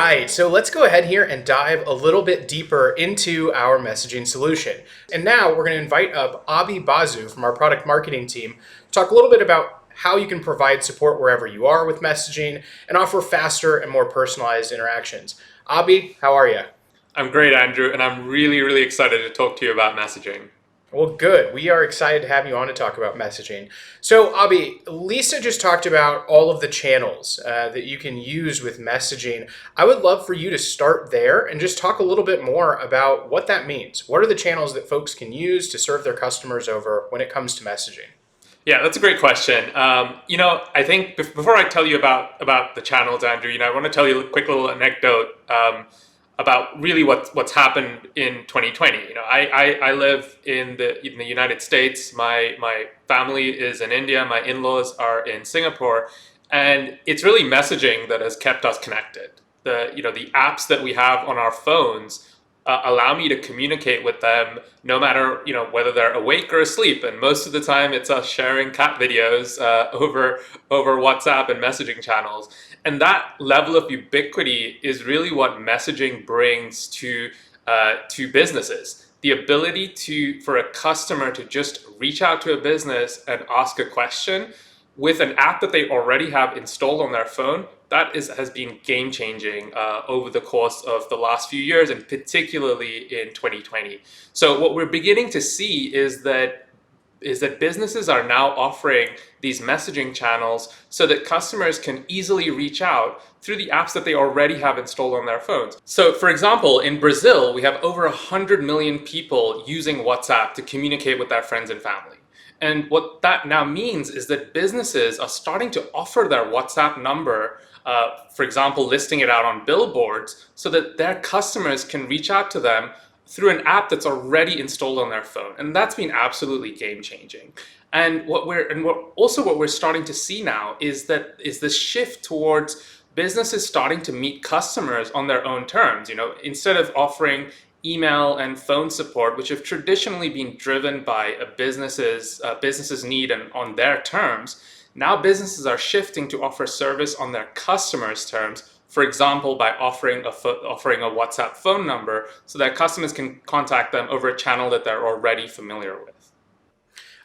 right, so let's go ahead here and dive a little bit deeper into our messaging solution. And now we're going to invite up Abi Bazu from our product marketing team to talk a little bit about how you can provide support wherever you are with messaging and offer faster and more personalized interactions. Abi, how are you? I'm great, Andrew, and I'm really excited to talk to you about messaging. Well, good. We are excited to have you on to talk about messaging. So, Abhi, Lisa just talked about all of the channels that you can use with messaging. I would love for you to start there and just talk a little bit more about what that means. What are the channels that folks can use to serve their customers over when it comes to messaging? Yeah, that's a great question. I think before I tell you about the channels, Andrew, I want to tell you a quick little anecdote about really what's happened in 2020. I live in the United States. My family is in India. My in-laws are in Singapore, and it's really messaging that has kept us connected. The apps that we have on our phones allow me to communicate with them no matter whether they're awake or asleep, and most of the time it's us sharing cat videos over WhatsApp and messaging channels. And that level of ubiquity is really what messaging brings to businesses. The ability for a customer to just reach out to a business and ask a question with an app that they already have installed on their phone, has been game changing over the course of the last few years, and particularly in 2020. So what we're beginning to see is that businesses are now offering these messaging channels so that customers can easily reach out through the apps that they already have installed on their phones. So for example, in Brazil, we have over 100 million people using WhatsApp to communicate with their friends and family. And what that now means is that businesses are starting to offer their WhatsApp number, for example, listing it out on billboards so that their customers can reach out to them through an app that's already installed on their phone. And that's been absolutely game changing. And what we're starting to see now is this shift towards businesses starting to meet customers on their own terms. Instead of offering email and phone support, which have traditionally been driven by a business's need and on their terms, now businesses are shifting to offer service on their customers' terms. For example, by offering a WhatsApp phone number so that customers can contact them over a channel that they're already familiar with.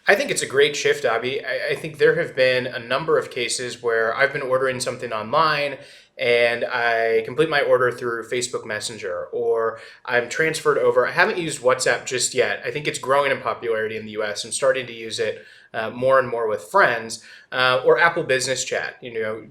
I think it's a great shift, Abby. I think there have been a number of cases where I've been ordering something online and I complete my order through Facebook Messenger or I'm transferred over. I haven't used WhatsApp just yet. I think it's growing in popularity in the US. I'm starting to use it more and more with friends or Apple Business Chat,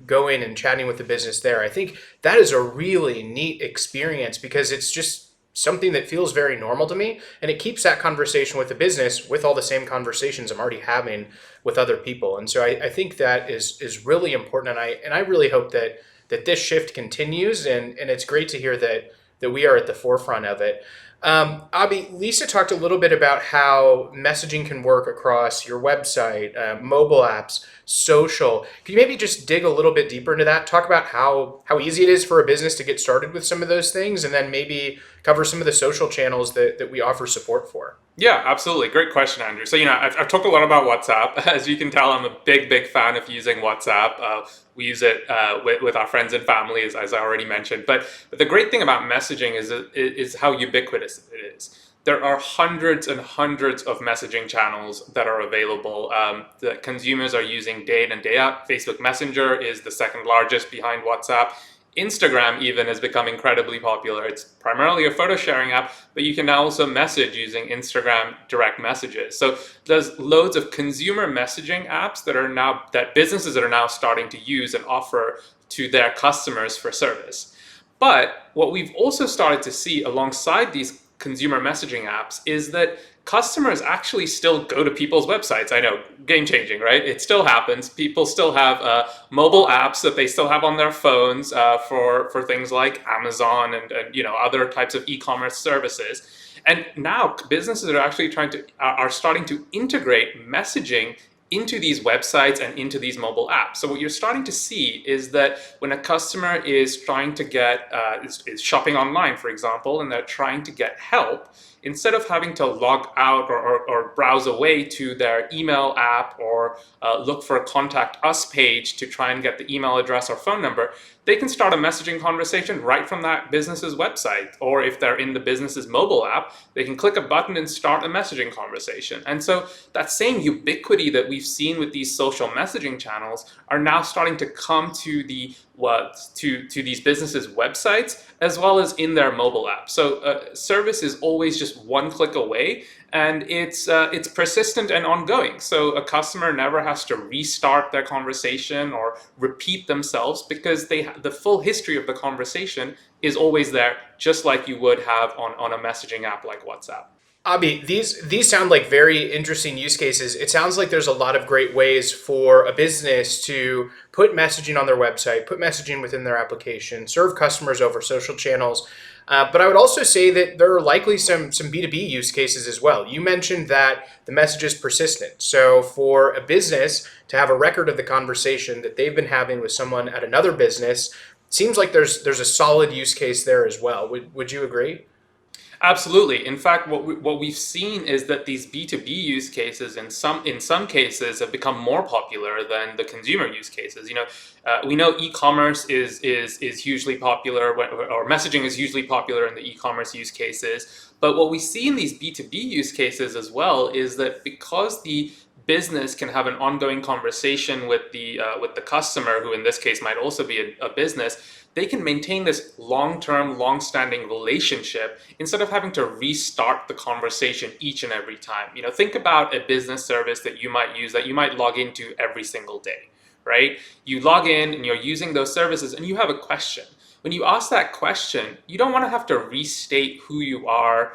going and chatting with the business there. I think that is a really neat experience because it's just something that feels very normal to me, and it keeps that conversation with the business with all the same conversations I'm already having with other people. And so I think that is really important, and I really hope that this shift continues, and it's great to hear that we are at the forefront of it. Abhi, Lisa talked a little bit about how messaging can work across your website, mobile apps, social. Can you maybe just dig a little bit deeper into that? Talk about how easy it is for a business to get started with some of those things, and then maybe cover some of the social channels that we offer support for. Yeah, absolutely. Great question, Andrew. So, I've talked a lot about WhatsApp. As you can tell, I'm a big fan of using WhatsApp. We use it with our friends and family, as I already mentioned. But the great thing about messaging is how ubiquitous it is. There are hundreds and hundreds of messaging channels that are available that consumers are using day in and day out. Facebook Messenger is the second largest behind WhatsApp. Instagram even has become incredibly popular. It's primarily a photo sharing app, but you can now also message using Instagram direct messages. So there's loads of consumer messaging apps that businesses are now starting to use and offer to their customers for service. But what we've also started to see alongside these consumer messaging apps is that customers actually still go to people's websites. I know, game changing, right? It still happens. People still have mobile apps that they still have on their phones for things like Amazon and other types of e-commerce services. And now businesses are actually are starting to integrate messaging into these websites and into these mobile apps. So what you're starting to see is that when a customer is trying to get, is shopping online, for example, and they're trying to get help, instead of having to log out or browse away to their email app or look for a contact us page to try and get the email address or phone number, they can start a messaging conversation right from that business's website. Or if they're in the business's mobile app, they can click a button and start a messaging conversation. And so that same ubiquity that we've seen with these social messaging channels are now starting to come to these businesses' websites as well as in their mobile app. So service is always just one click away, and it's persistent and ongoing. So a customer never has to restart their conversation or repeat themselves, because the full history of the conversation is always there, just like you would have on a messaging app like WhatsApp. Abhi, these sound like very interesting use cases. It sounds like there's a lot of great ways for a business to put messaging on their website, put messaging within their application, serve customers over social channels. But I would also say that there are likely some B2B use cases as well. You mentioned that the message is persistent. So for a business to have a record of the conversation that they've been having with someone at another business, seems like there's a solid use case there as well. Would you agree? Absolutely. In fact, what we've seen is that these B2B use cases in some cases have become more popular than the consumer use cases. We know e-commerce is hugely popular, or messaging is hugely popular in the e-commerce use cases. But what we see in these B2B use cases as well is that because the business can have an ongoing conversation with the customer, who in this case might also be a business, they can maintain this long-term, long-standing relationship instead of having to restart the conversation each and every time. Think about a business service that you might use, that you might log into every single day, right? You log in and you're using those services and you have a question. When you ask that question, you don't want to have to restate who you are,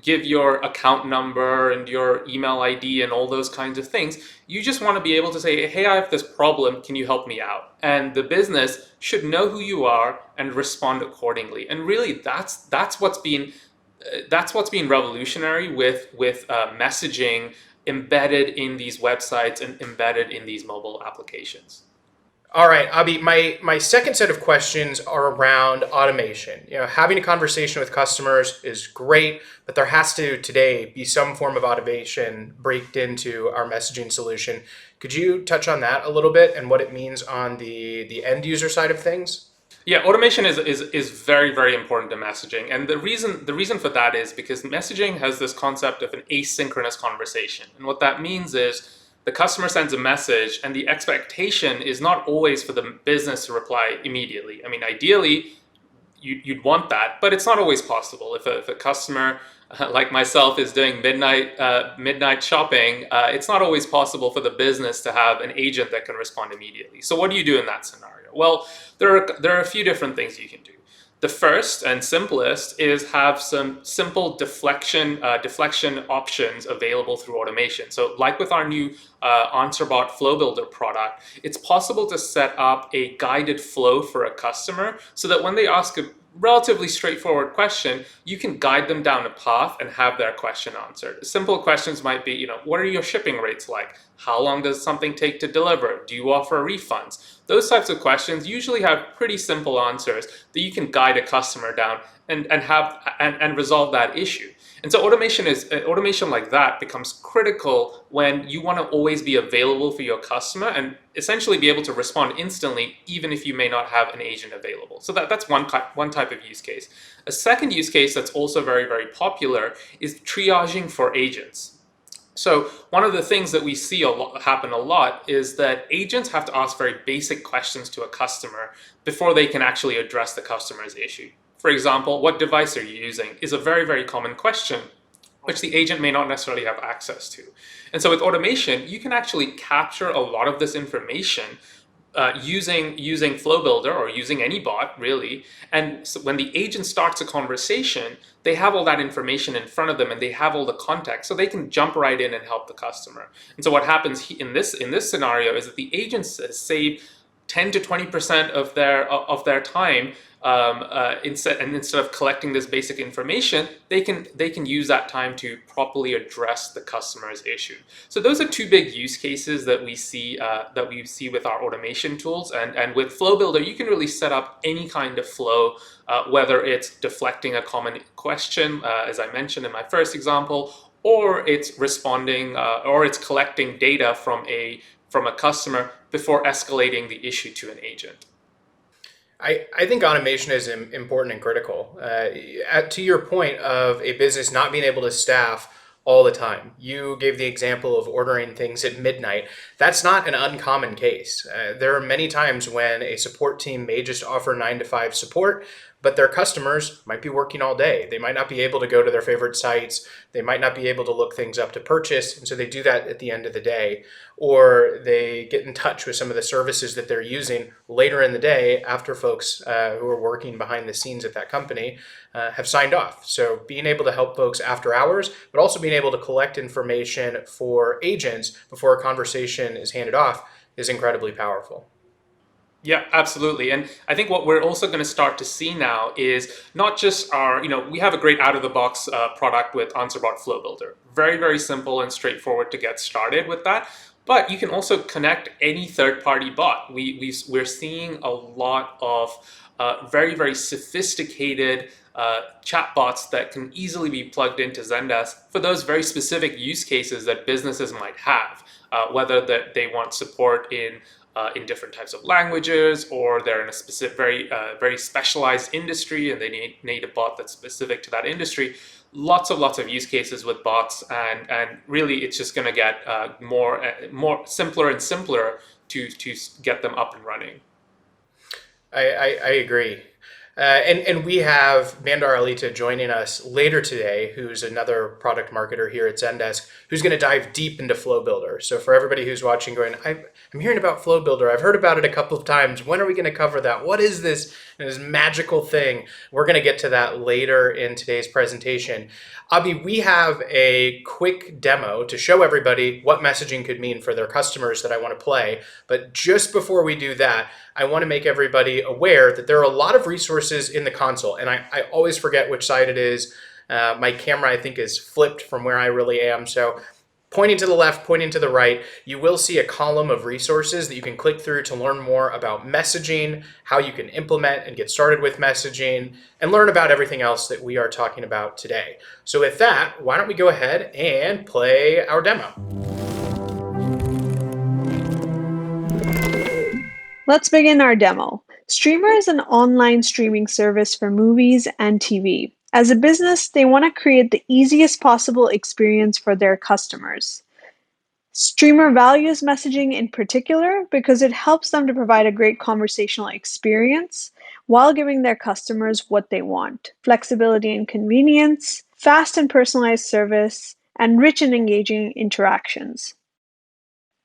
give your account number and your email ID and all those kinds of things. You just want to be able to say, hey, I have this problem, can you help me out? And the business should know who you are and respond accordingly. And really, that's what's been revolutionary with messaging embedded in these websites and embedded in these mobile applications. All right, Abhi, my second set of questions are around automation. Having a conversation with customers is great, but there has to today be some form of automation baked into our messaging solution. Could you touch on that a little bit and what it means on the end user side of things? Yeah, automation is very, very important to messaging. And the reason for that is because messaging has this concept of an asynchronous conversation. And what that means is the customer sends a message and the expectation is not always for the business to reply immediately. I mean, ideally, you'd want that, but it's not always possible. If a customer like myself is doing midnight shopping, it's not always possible for the business to have an agent that can respond immediately. So what do you do in that scenario? Well, there are a few different things you can do. The first and simplest is have some simple deflection options available through automation. So like with our new AnswerBot Flow Builder product, it's possible to set up a guided flow for a customer so that when they ask a relatively straightforward question, you can guide them down a path and have their question answered. Simple questions might be, what are your shipping rates like? How long does something take to deliver? Do you offer refunds? Those types of questions usually have pretty simple answers that you can guide a customer down and resolve that issue. And so automation like that becomes critical when you want to always be available for your customer and essentially be able to respond instantly, even if you may not have an agent available. So that's one type of use case. A second use case that's also very, very popular is triaging for agents. So one of the things that we see happen a lot is that agents have to ask very basic questions to a customer before they can actually address the customer's issue. For example, what device are you using is a very, very common question, which the agent may not necessarily have access to. And so with automation, you can actually capture a lot of this information using Flow Builder or using any bot, really. And so when the agent starts a conversation, they have all that information in front of them and they have all the context, so they can jump right in and help the customer. And so what happens in this scenario is that the agents save 10 to 20% of their time, instead of collecting this basic information, they can use that time to properly address the customer's issue. So those are two big use cases that we see with our automation tools, and with Flow Builder, you can really set up any kind of flow, whether it's deflecting a common question, as I mentioned in my first example, or it's responding, or it's collecting data from a customer before escalating the issue to an agent. I think automation is important and critical. To your point of a business not being able to staff all the time, you gave the example of ordering things at midnight. That's not an uncommon case. There are many times when a support team may just offer 9 to 5 support, but their customers might be working all day. They might not be able to go to their favorite sites. They might not be able to look things up to purchase. And so they do that at the end of the day. Or they get in touch with some of the services that they're using later in the day after folks who are working behind the scenes at that company have signed off. So being able to help folks after hours, but also being able to collect information for agents before a conversation is handed off is incredibly powerful. Yeah, absolutely. And I think what we're also going to start to see now is not just we have a great out of the box product with AnswerBot Flow Builder. Very, very simple and straightforward to get started with that. But you can also connect any third party bot. We're seeing a lot of very, very sophisticated chatbots that can easily be plugged into Zendesk for those very specific use cases that businesses might have, whether that they want support in different types of languages, or they're in a specific, very specialized industry, and they need a bot that's specific to that industry. Lots of use cases with bots, and really, it's just going to get more simpler and simpler to get them up and running. I agree. And we have Bandar Alita joining us later today, who's another product marketer here at Zendesk, who's going to dive deep into Flow Builder. So for everybody who's watching going, I'm hearing about Flow Builder. I've heard about it a couple of times. When are we going to cover that? What is this magical thing? We're going to get to that later in today's presentation. Abhi, we have a quick demo to show everybody what messaging could mean for their customers that I want to play. But just before we do that, I want to make everybody aware that there are a lot of resources in the console, and I always forget which side it is. My camera, I think, is flipped from where I really am. So pointing to the left, pointing to the right, you will see a column of resources that you can click through to learn more about messaging, how you can implement and get started with messaging, and learn about everything else that we are talking about today. So with that, why don't we go ahead and play our demo? Let's begin our demo. Streamer is an online streaming service for movies and TV. As a business, they want to create the easiest possible experience for their customers. Streamer values messaging in particular because it helps them to provide a great conversational experience while giving their customers what they want: flexibility and convenience, fast and personalized service, and rich and engaging interactions.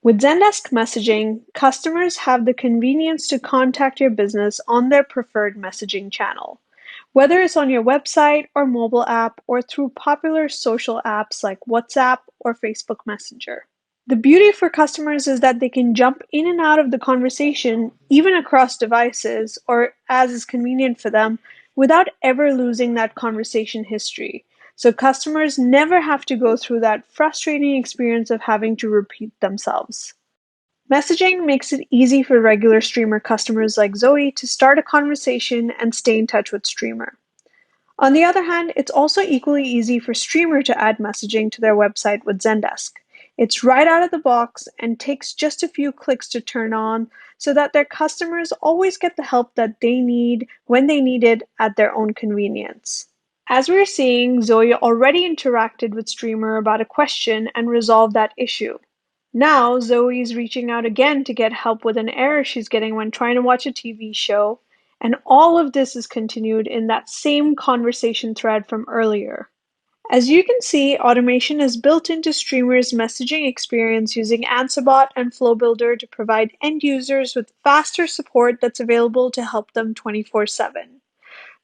With Zendesk Messaging, customers have the convenience to contact your business on their preferred messaging channel, whether it's on your website or mobile app or through popular social apps like WhatsApp or Facebook Messenger. The beauty for customers is that they can jump in and out of the conversation, even across devices or as is convenient for them, without ever losing that conversation history. So customers never have to go through that frustrating experience of having to repeat themselves. Messaging makes it easy for regular Streamer customers like Zoe to start a conversation and stay in touch with Streamer. On the other hand, it's also equally easy for Streamer to add messaging to their website with Zendesk. It's right out of the box and takes just a few clicks to turn on so that their customers always get the help that they need when they need it at their own convenience. As we're seeing, Zoe already interacted with Streamer about a question and resolved that issue. Now, Zoe is reaching out again to get help with an error she's getting when trying to watch a TV show, and all of this is continued in that same conversation thread from earlier. As you can see, automation is built into Streamer's messaging experience using AnswerBot and Flow Builder to provide end users with faster support that's available to help them 24/7.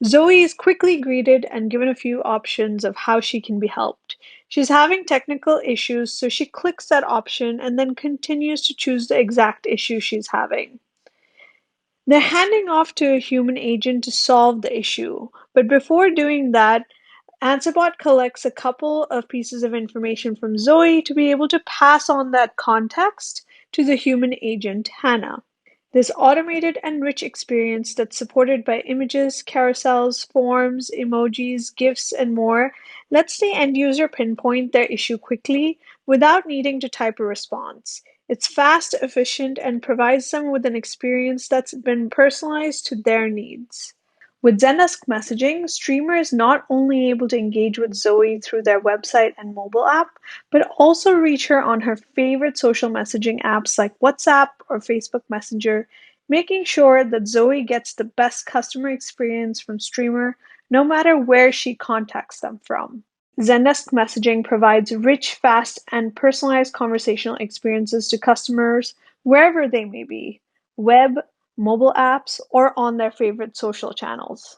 Zoe is quickly greeted and given a few options of how she can be helped. She's having technical issues, so she clicks that option and then continues to choose the exact issue she's having. They're handing off to a human agent to solve the issue. But before doing that, Answerbot collects a couple of pieces of information from Zoe to be able to pass on that context to the human agent, Hannah. This automated and rich experience that's supported by images, carousels, forms, emojis, GIFs, and more lets the end user pinpoint their issue quickly without needing to type a response. It's fast, efficient, and provides them with an experience that's been personalized to their needs. With Zendesk Messaging, Streamer is not only able to engage with Zoe through their website and mobile app, but also reach her on her favorite social messaging apps like WhatsApp or Facebook Messenger, making sure that Zoe gets the best customer experience from Streamer no matter where she contacts them from. Zendesk Messaging provides rich, fast, and personalized conversational experiences to customers wherever they may be: web, mobile apps, or on their favorite social channels.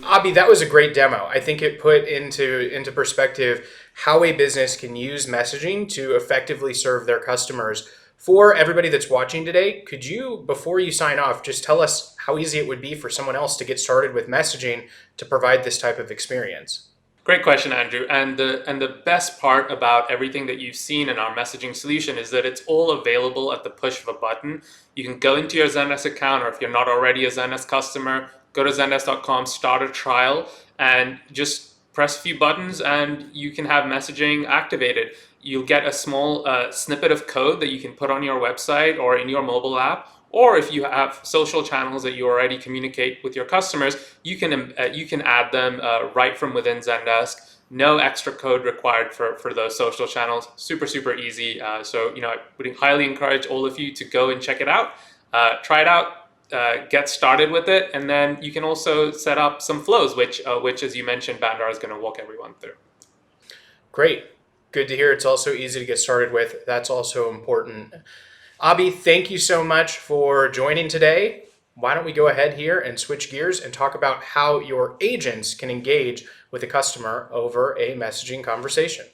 Abhi, that was a great demo. I think it put into perspective how a business can use messaging to effectively serve their customers. For everybody that's watching today, could you, before you sign off, just tell us how easy it would be for someone else to get started with messaging to provide this type of experience? Great question, Andrew. And the best part about everything that you've seen in our messaging solution is that it's all available at the push of a button. You can go into your Zendesk account, or if you're not already a Zendesk customer, go to zendesk.com, start a trial, and just press a few buttons, and you can have messaging activated. You'll get a small snippet of code that you can put on your website or in your mobile app. Or if you have social channels that you already communicate with your customers, you can add them right from within Zendesk. No extra code required for those social channels. Super, super easy. So I would highly encourage all of you to go and check it out. Try it out. Get started with it, and then you can also set up some flows, which as you mentioned, Bandar is going to walk everyone through. Great. Good to hear it's also easy to get started with. That's also important. Abhi, thank you so much for joining today. Why don't we go ahead here and switch gears and talk about how your agents can engage with a customer over a messaging conversation.